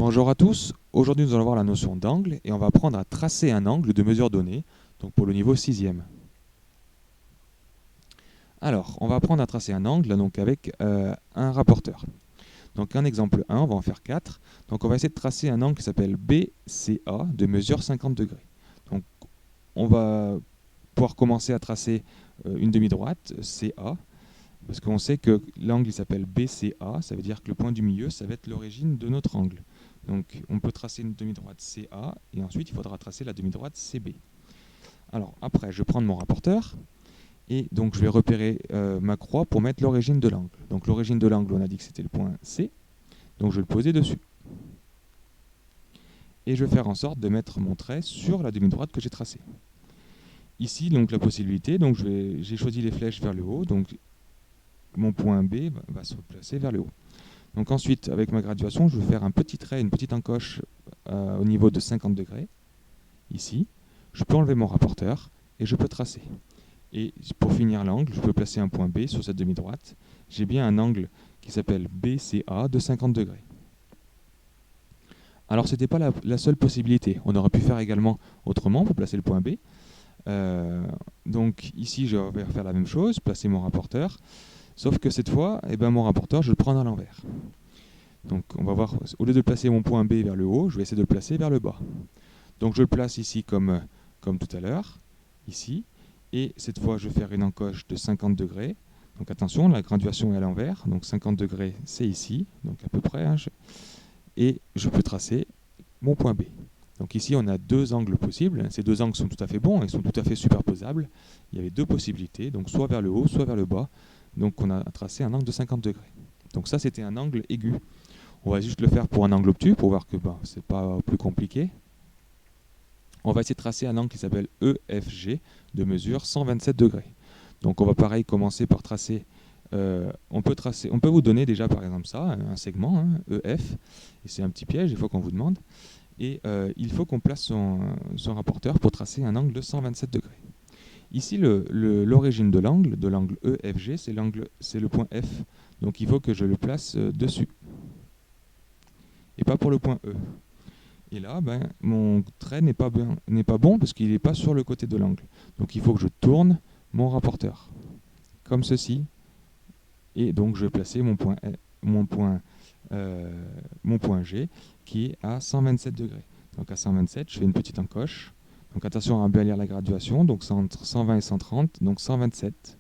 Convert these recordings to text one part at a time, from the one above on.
Bonjour à tous, aujourd'hui nous allons voir la notion d'angle et on va apprendre à tracer un angle de mesure donnée, donc pour le niveau 6e. Alors, on va apprendre à tracer un angle donc avec un rapporteur. Donc un exemple 1, on va en faire 4. Donc on va essayer de tracer un angle qui s'appelle BCA de mesure 50 degrés. Donc on va pouvoir commencer à tracer une demi-droite, CA, parce qu'on sait que l'angle il s'appelle BCA, ça veut dire que le point du milieu, ça va être l'origine de notre angle. Donc on peut tracer une demi-droite CA et ensuite il faudra tracer la demi-droite CB. Alors après, je vais prendre mon rapporteur et donc je vais repérer ma croix pour mettre l'origine de l'angle. Donc l'origine de l'angle, on a dit que c'était le point C, donc je vais le poser dessus. Et je vais faire en sorte de mettre mon trait sur la demi-droite que j'ai tracée. Ici, donc la possibilité, donc j'ai choisi les flèches vers le haut, donc mon point B va se placer vers le haut. Donc ensuite, avec ma graduation, je vais faire un petit trait, une petite encoche au niveau de 50 degrés, ici. Je peux enlever mon rapporteur et je peux tracer. Et pour finir l'angle, je peux placer un point B sur cette demi-droite. J'ai bien un angle qui s'appelle BCA de 50 degrés. Alors ce n'était pas la seule possibilité. On aurait pu faire également autrement pour placer le point B. Donc ici, je vais faire la même chose, placer mon rapporteur. Sauf que cette fois, mon rapporteur, je le prends à l'envers. Donc on va voir, au lieu de placer mon point B vers le haut, je vais essayer de le placer vers le bas. Donc je le place ici comme tout à l'heure, ici. Et cette fois, je vais faire une encoche de 50 degrés. Donc attention, la graduation est à l'envers. Donc 50 degrés, c'est ici, donc à peu près. Et je peux tracer mon point B. Donc ici, on a deux angles possibles. Ces deux angles sont tout à fait bons, ils sont tout à fait superposables. Il y avait deux possibilités, donc soit vers le haut, soit vers le bas. Donc on a tracé un angle de 50 degrés. Donc ça, c'était un angle aigu. On va juste le faire pour un angle obtus, pour voir que c'est pas plus compliqué. On va essayer de tracer un angle qui s'appelle EFG, de mesure 127 degrés. Donc on va pareil commencer par tracer, on peut vous donner déjà par exemple ça, un segment, EF, et c'est un petit piège, il faut qu'on vous demande. Et il faut qu'on place son rapporteur pour tracer un angle de 127 degrés. Ici, l'origine de l'angle EFG, c'est le point F. Donc il faut que je le place dessus. Et pas pour le point E. Et là, mon trait n'est pas bon parce qu'il n'est pas sur le côté de l'angle. Donc il faut que je tourne mon rapporteur. Comme ceci. Et donc je vais placer mon point G qui est à 127 degrés. Donc à 127, je fais une petite encoche. Donc attention à bien lire la graduation. Donc c'est entre 120 et 130. Donc 127.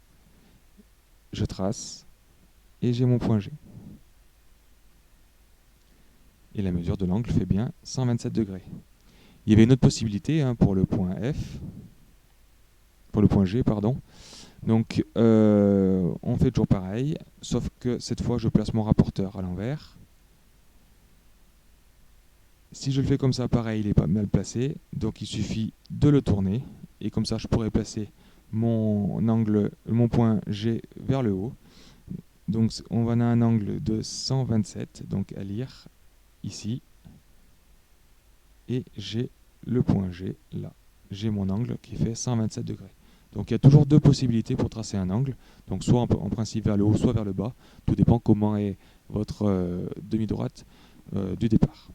Je trace. Et j'ai mon point G. Et la mesure de l'angle fait bien 127 degrés. Il y avait une autre possibilité pour le point F. Pour le point G, pardon. Donc on fait toujours pareil, sauf que cette fois je place mon rapporteur à l'envers. Si je le fais comme ça, pareil, il est pas mal placé, donc il suffit de le tourner, et comme ça je pourrais placer mon point G vers le haut. Donc on va à un angle de 127, donc à lire ici, et j'ai le point G là. J'ai mon angle qui fait 127 degrés. Donc il y a toujours deux possibilités pour tracer un angle, donc soit en principe vers le haut, soit vers le bas, tout dépend comment est votre demi-droite du départ.